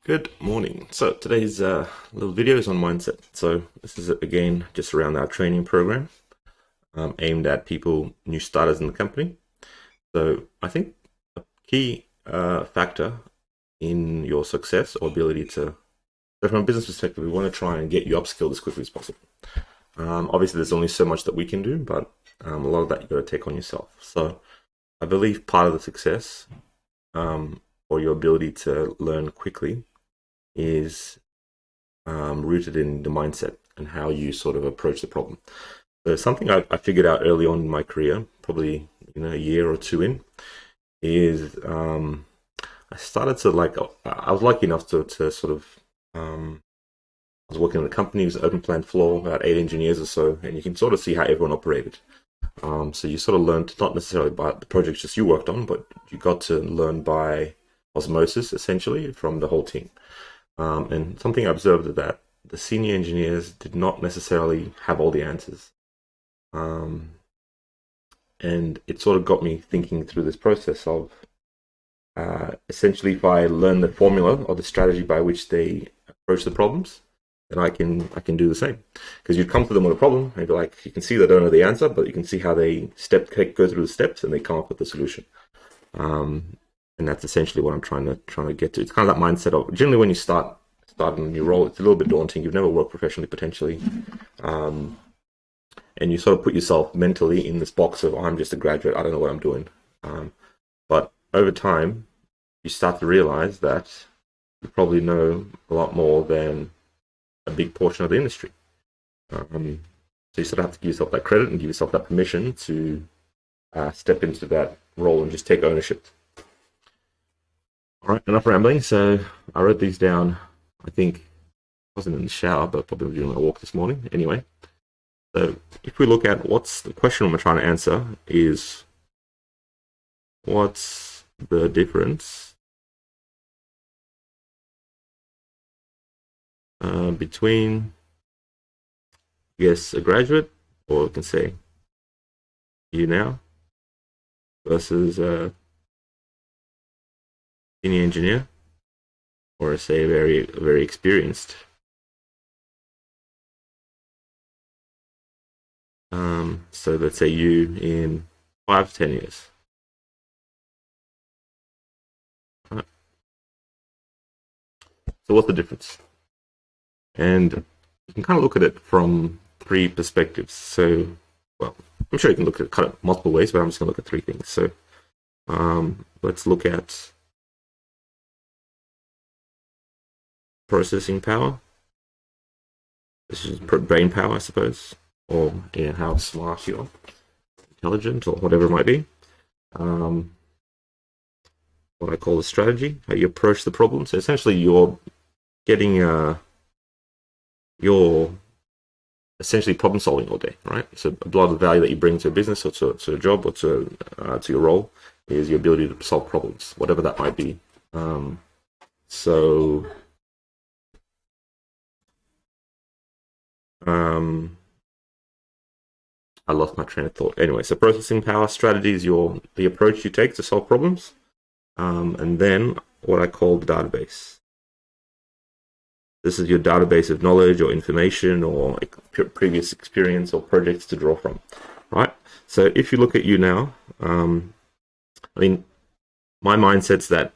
Good morning. So today's little video is on mindset. So this is again just around our training program aimed at people, new starters in the company. So I think a key factor in your success or ability to, so from a business perspective, we want to try and get you upskilled as quickly as possible. Obviously, there's only so much that we can do, but a lot of that you've got to take on yourself. So I believe part of the success or your ability to learn quickly is rooted in the mindset and how you sort of approach the problem. So something I figured out early on in my career, probably a year or two in, is I started to I was lucky enough to sort of I was working in a company, it was an open plan floor, about 8 engineers or so, and you can sort of see how everyone operated. So you sort of learned not necessarily by the projects just you worked on, but you got to learn by osmosis essentially from the whole team. And something I observed is that the senior engineers did not necessarily have all the answers. And it sort of got me thinking through this process of essentially if I learn the formula or the strategy by which they approach the problems, then I can do the same. Because you'd come to them with a problem and be like, you can see they don't know the answer, but you can see how they go through the steps and they come up with the solution. And that's essentially what I'm trying to get to. It's kind of that mindset of generally when you start in a new role, it's a little bit daunting. You've never worked professionally potentially, and you sort of put yourself mentally in this box of I'm just a graduate. I don't know what I'm doing. But over time, you start to realize that you probably know a lot more than a big portion of the industry. So you sort of have to give yourself that credit and give yourself that permission to step into that role and just take ownership. All right, enough rambling. So I wrote these down. I think I wasn't in the shower, but probably doing my walk this morning. Anyway, so if we look at what's the question we're trying to answer is what's the difference between, yes, a graduate, or we can say you now, versus a senior engineer, or say very experienced. So let's say you in 5 to 10 years. Right. So what's the difference? And you can kind of look at it from 3 perspectives. So, well, I'm sure you can look at it kind of multiple ways, but I'm just going to look at 3 things. So let's look at processing power. This is brain power, I suppose, or how smart you are, intelligent, or whatever it might be. What I call the strategy, how you approach the problem. So essentially, you're getting you're essentially problem solving all day, right? So a lot of the value that you bring to a business or to a job or to your role is your ability to solve problems, whatever that might be. I lost my train of thought. Anyway, so processing power strategy is the approach you take to solve problems, and then what I call the database. This is your database of knowledge or information or previous experience or projects to draw from, right? So if you look at you now, I mean, my mindset's that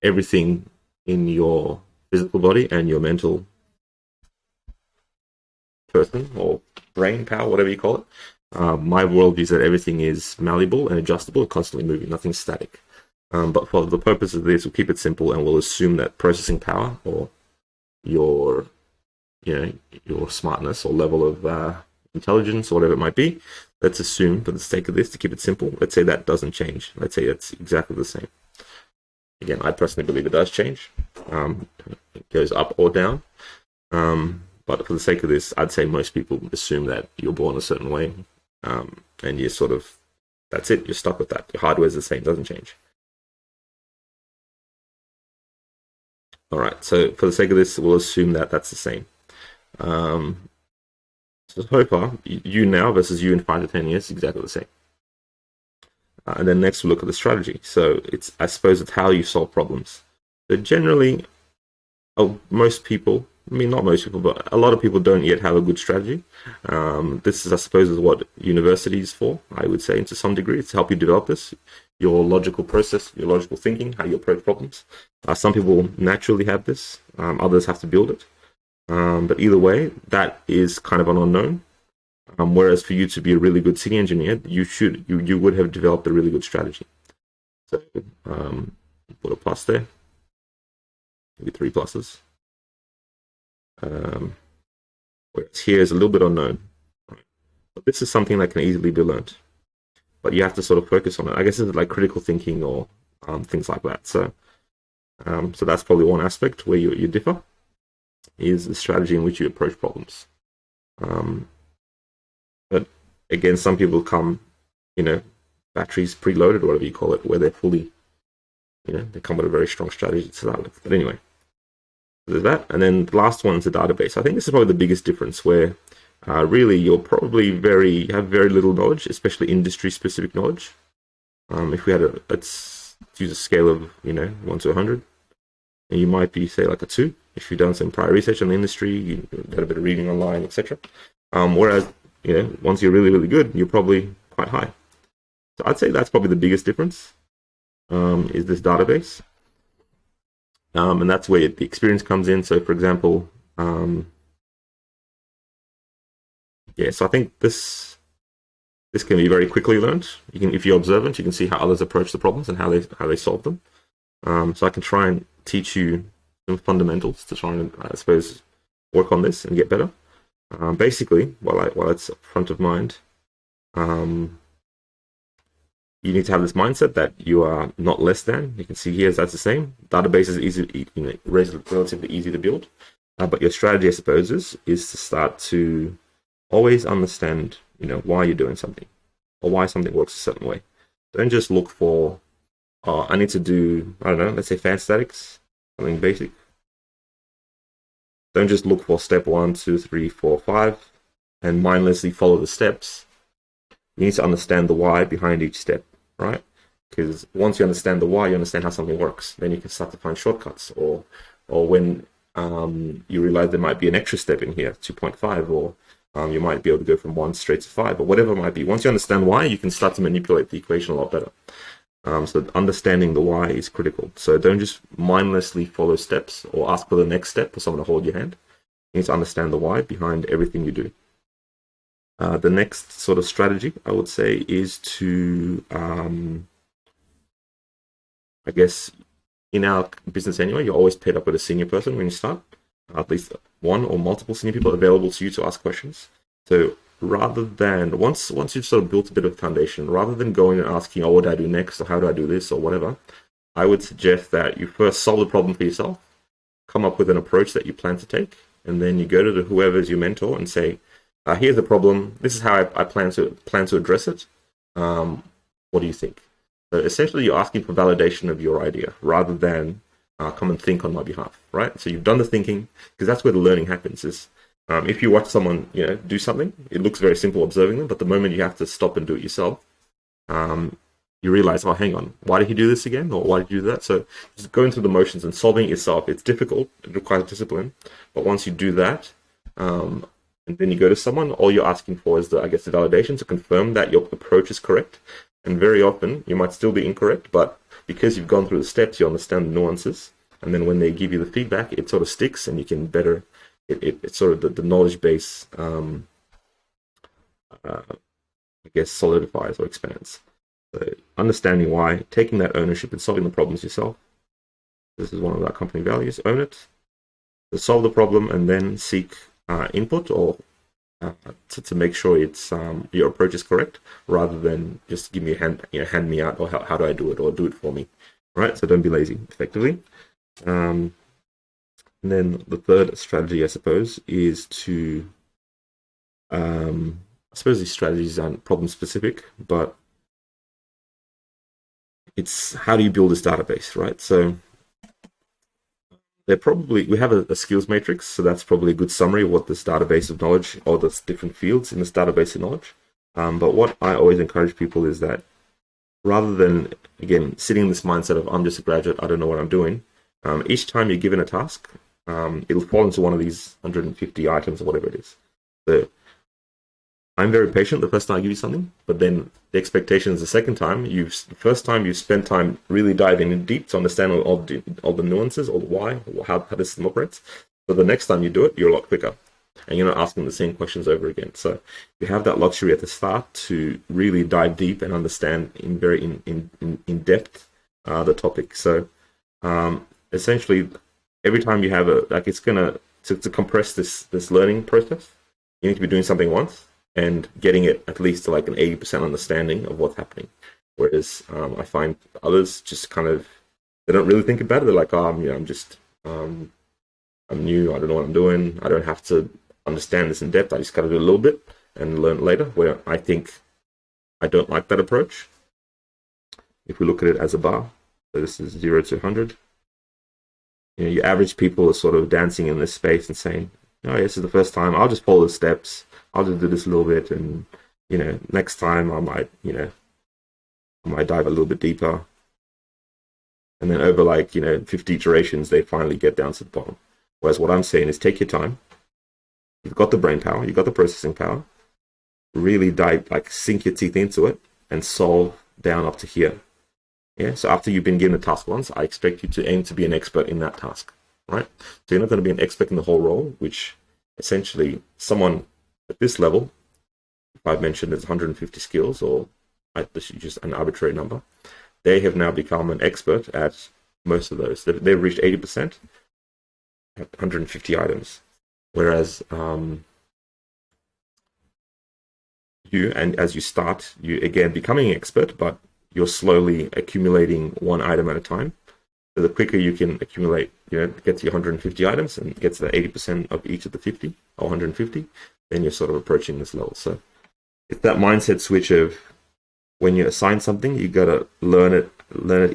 everything in your physical body and your mental person or brain power, whatever you call it. My worldview is that everything is malleable and adjustable and constantly moving, nothing's static. But for the purpose of this, we'll keep it simple and we'll assume that processing power or your smartness or level of intelligence or whatever it might be, let's assume for the sake of this, to keep it simple, let's say that doesn't change. Let's say it's exactly the same. Again, I personally believe it does change. It goes up or down. But for the sake of this, I'd say most people assume that you're born a certain way, and you're sort of, that's it, you're stuck with that. Your hardware's the same, doesn't change. All right, so for the sake of this, we'll assume that that's the same. So far, you now versus you in 5 to 10 years is exactly the same. And then next we'll look at the strategy. So I suppose it's how you solve problems. So generally, most people, I mean, not most people, but a lot of people don't yet have a good strategy. This is, I suppose, is what university is for, I would say, to some degree. It's to help you develop this, your logical process, your logical thinking, how you approach problems. Some people naturally have this, others have to build it. But either way, that is kind of an unknown. Whereas for you to be a really good city engineer, you would have developed a really good strategy. So put a plus there, maybe 3 pluses. Whereas here is a little bit unknown. But this is something that can easily be learned. But you have to sort of focus on it. I guess it's like critical thinking or things like that. So that's probably one aspect where you differ, is the strategy in which you approach problems. But again, some people come, batteries preloaded, or whatever you call it, where they're fully, they come with a very strong strategy to start with. But anyway, there's that. And then the last one's the database. I think this is probably the biggest difference, where really you're probably have very little knowledge, especially industry-specific knowledge. If we had let's use a scale of 1 to 100, and you might be, say, like a 2 if you've done some prior research on the industry, you did a bit of reading online, etc. Whereas once you're really, really good, you're probably quite high. So I'd say that's probably the biggest difference, is this database. And that's where the experience comes in. So for example, so I think this can be very quickly learned. If you're observant, you can see how others approach the problems and how they solve them. So I can try and teach you some fundamentals to try and, I suppose, work on this and get better. Basically, while it's front of mind, you need to have this mindset that you are not less than. You can see here that's the same. Database is relatively easy to build, but your strategy, I suppose, is to start to always understand, why you're doing something, or why something works a certain way. Don't just look for, I need to do, I don't know, let's say fan statics, something basic. Don't just look for step 1, 2, 3, 4, 5, and mindlessly follow the steps. You need to understand the why behind each step, right? Because once you understand the why, you understand how something works. Then you can start to find shortcuts, or when you realize there might be an extra step in here, 2.5, or you might be able to go from 1 straight to 5, or whatever it might be. Once you understand why, you can start to manipulate the equation a lot better. So understanding the why is critical. So don't just mindlessly follow steps or ask for the next step for someone to hold your hand. You need to understand the why behind everything you do. The next sort of strategy, I would say, is to, I guess, in our business anyway, you're always paired up with a senior person when you start, at least one or multiple senior people available to you to ask questions. So rather than, once you've sort of built a bit of foundation, rather than going and asking, what do I do next, or how do I do this, or whatever, I would suggest that you first solve the problem for yourself, come up with an approach that you plan to take, and then you go to whoever's your mentor and say, here's the problem, this is how I plan to address it, what do you think? So essentially you're asking for validation of your idea, rather than come and think on my behalf, right? So you've done the thinking, because that's where the learning happens, is if you watch someone do something, it looks very simple observing them, but the moment you have to stop and do it yourself, you realize, hang on, why did he do this again? Or why did you do that? So just going through the motions and solving it yourself, it's difficult, it requires discipline, but once you do that, and then you go to someone, all you're asking for is the validation to confirm that your approach is correct. And very often you might still be incorrect, but because you've gone through the steps, you understand the nuances, and then when they give you the feedback, it sort of sticks, and you can better, it's sort of the knowledge base, solidifies or expands. So understanding why, taking that ownership and solving the problems yourself. This is one of our company values. Own it, to solve the problem, and then seek input or to make sure it's your approach is correct, rather than just give me a hand, hand me out, or how do I do it, or do it for me, right? So don't be lazy, effectively. And then the third strategy, I suppose, is to, I suppose these strategies aren't problem specific, but it's how do you build this database, right? So we have a skills matrix, so that's probably a good summary of what this database of knowledge, or the different fields in this database of knowledge. But what I always encourage people is that rather than, again, sitting in this mindset of I'm just a graduate, I don't know what I'm doing, each time you're given a task, it'll fall into one of these 150 items or whatever it is. So I'm very patient the first time I give you something, but then the expectation is the second time, the first time you spend time really diving in deep to understand all the nuances, or the why, or how this system operates. So the next time you do it, you're a lot quicker, and you're not asking the same questions over again. So you have that luxury at the start to really dive deep and understand in depth the topic. So essentially, every time you have it's gonna to compress this learning process, you need to be doing something once and getting it at least to like an 80% understanding of what's happening. Whereas I find others just kind of, they don't really think about it. They're like, oh, I'm new. I don't know what I'm doing. I don't have to understand this in depth. I just got to do a little bit and learn later. Where I think I don't like that approach. If we look at it as a bar, so this is 0 to 100. Your average people are sort of dancing in this space and saying, oh, this is the first time. I'll just follow the steps. I'll just do this a little bit, and next time I might dive a little bit deeper. And then over 50 iterations, they finally get down to the bottom. Whereas what I'm saying is take your time. You've got the brain power, you've got the processing power. Really dive, sink your teeth into it and solve down up to here. Yeah. So after you've been given a task once, I expect you to aim to be an expert in that task, right? So you're not going to be an expert in the whole role, which essentially someone at this level, if I've mentioned there's 150 skills, or this is just an arbitrary number, they have now become an expert at most of those. They've reached 80% at 150 items. Whereas you, and as you start, you again becoming an expert, but you're slowly accumulating one item at a time. So the quicker you can accumulate, get to your 150 items and get to the 80% of each of the 50 or 150, then you're sort of approaching this level. So it's that mindset switch of when you assign something, you got to learn it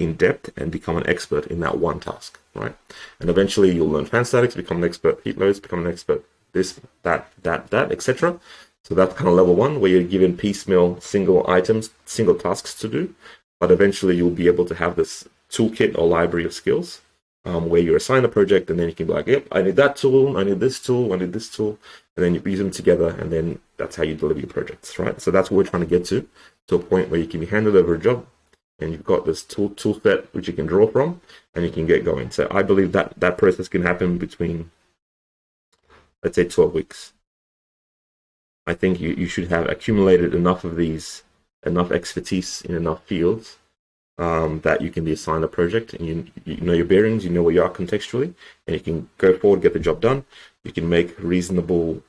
in depth and become an expert in that one task, right? And eventually you'll learn fan statics, become an expert, heat loads, become an expert, this, that, etc. So that's kind of level one, where you're given piecemeal single items, single tasks to do. But eventually you'll be able to have this toolkit or library of skills where you assign a project, and then you can be like, yep, I need that tool, I need this tool, I need this tool, and then you use them together, and then that's how you deliver your projects, right? So that's what we're trying to get to a point where you can be handed over a job, and you've got this tool set which you can draw from, and you can get going. So I believe that process can happen between, let's say, 12 weeks. I think you should have accumulated enough expertise in enough fields that you can be assigned a project, and you know your bearings, you know where you are contextually, and you can go forward, get the job done. You can make reasonable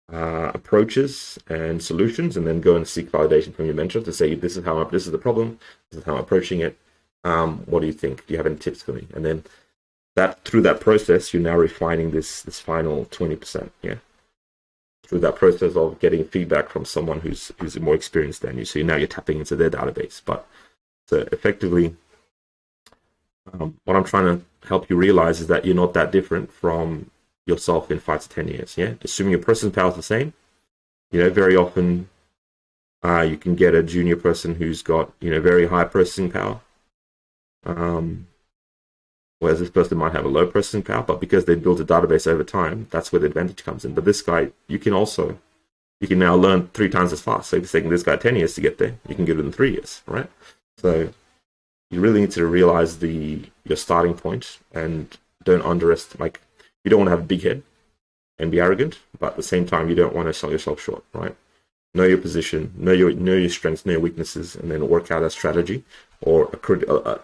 approaches and solutions, and then go and seek validation from your mentor to say, this is the problem, this is how I'm approaching it. What do you think? Do you have any tips for me? And then through that process, you're now refining this final 20%. Yeah. Through that process of getting feedback from someone who's more experienced than you. So now you're tapping into their database. But so effectively, what I'm trying to help you realize is that you're not that different from yourself in 5 to 10 years. Yeah, assuming your processing power is the same. Very often you can get a junior person who's got very high processing power. Whereas this person might have a low processing power, but because they built a database over time, that's where the advantage comes in. But this guy, you can now learn 3 times as fast. So if it's taking this guy 10 years to get there, you can get it in 3 years, right? So you really need to realize your starting point, and don't underestimate. You don't want to have a big head and be arrogant, but at the same time, you don't want to sell yourself short, right? Know your position, know your strengths, know your weaknesses, and then work out a strategy or a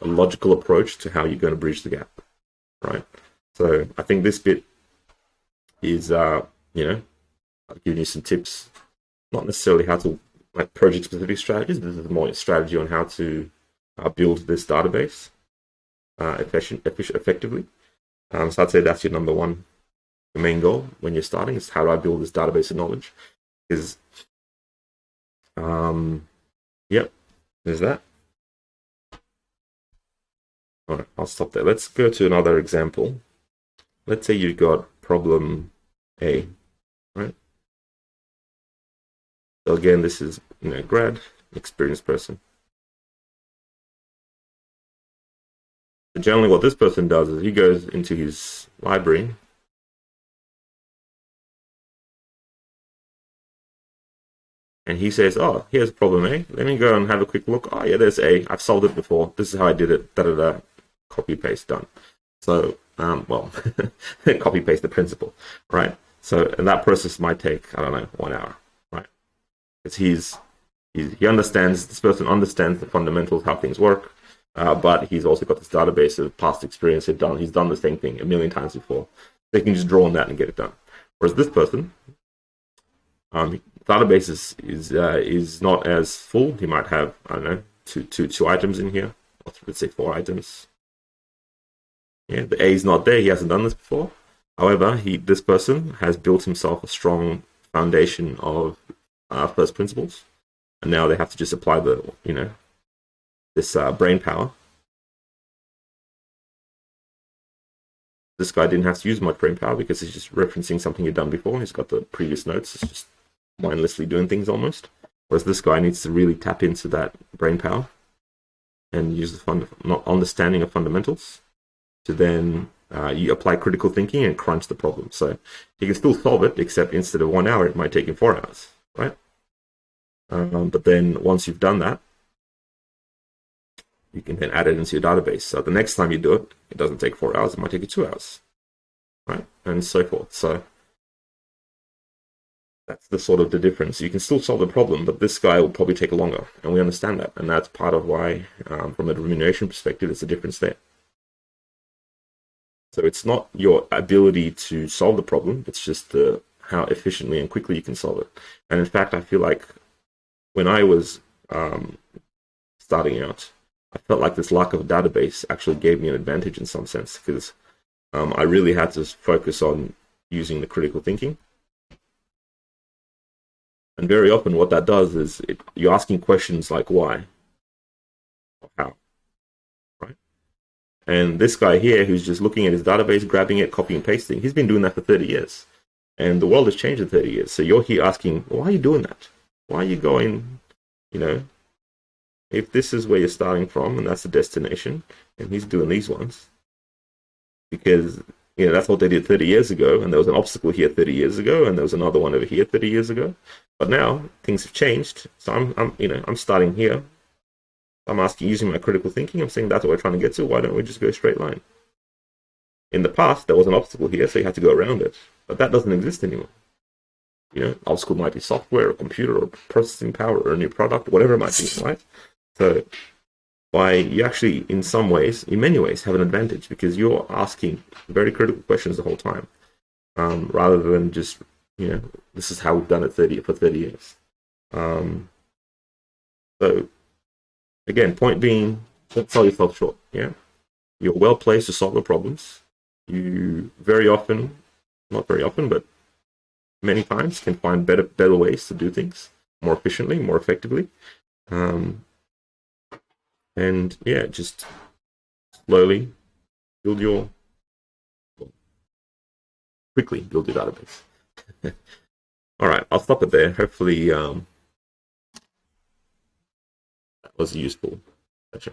logical approach to how you're going to bridge the gap, right? So I think this bit is, I'll give you some tips, not necessarily how to project-specific strategies. This is more a strategy on how to build this database effectively. So I'd say that's your number one, the main goal when you're starting is, how do I build this database of knowledge? Yep, there's that. All right, I'll stop there. Let's go to another example. Let's say you've got problem A, right? So again, this is grad, experienced person. So generally what this person does is he goes into his library and he says, oh, here's problem A. Let me go and have a quick look. Oh, yeah, there's A. I've solved it before. This is how I did it. Da-da-da. Copy, paste, done. So, well, copy, paste the principle, right? So, and that process might take, I don't know, 1 hour, right? Because he understands, this person understands the fundamentals, how things work, but he's also got this database of past experience. He's done the same thing a million times before. They can just draw on that and get it done. Whereas this person, database is not as full. He might have, I don't know, two items in here, or let's say 4 items. Yeah, the A is not there. He hasn't done this before. However, this person has built himself a strong foundation of first principles, and now they have to just apply this brain power. This guy didn't have to use much brain power because he's just referencing something he'd done before. He's got the previous notes. It's just mindlessly doing things almost. Whereas this guy needs to really tap into that brain power and use the understanding of fundamentals to then you apply critical thinking and crunch the problem. So you can still solve it, except instead of 1 hour, it might take him 4 hours, right? But then once you've done that, you can then add it into your database. So the next time you do it, it doesn't take 4 hours, it might take you 2 hours, right? And so forth. So that's the difference. You can still solve the problem, but this guy will probably take longer, and we understand that. And that's part of why, from a remuneration perspective, it's a difference there. So it's not your ability to solve the problem, it's just how efficiently and quickly you can solve it. And in fact, I feel like when I was starting out, I felt like this lack of a database actually gave me an advantage in some sense, because I really had to focus on using the critical thinking. And very often what that does is you're asking questions like why or how, right? And this guy here who's just looking at his database, grabbing it, copying and pasting, he's been doing that for 30 years. And the world has changed in 30 years. So you're here asking, why are you doing that? Why are you going, if this is where you're starting from and that's the destination, and he's doing these ones, because that's what they did 30 years ago, and there was an obstacle here 30 years ago, and there was another one over here 30 years ago. But now things have changed, so I'm starting here. I'm asking, using my critical thinking, I'm saying that's what we're trying to get to. Why don't we just go straight line? In the past, there was an obstacle here, so you had to go around it, but that doesn't exist anymore. Obstacle might be software, or computer, or processing power, or a new product, whatever it might be, right? So you actually, in many ways, have an advantage because you're asking very critical questions the whole time, rather than just, this is how we've done it for 30 years. So, again, point being, don't sell yourself short, yeah? You're well placed to solve the problems. You not very often, but many times can find better ways to do things more efficiently, more effectively. And yeah, just slowly quickly build your database. All right, I'll stop it there. Hopefully that was useful. Gotcha.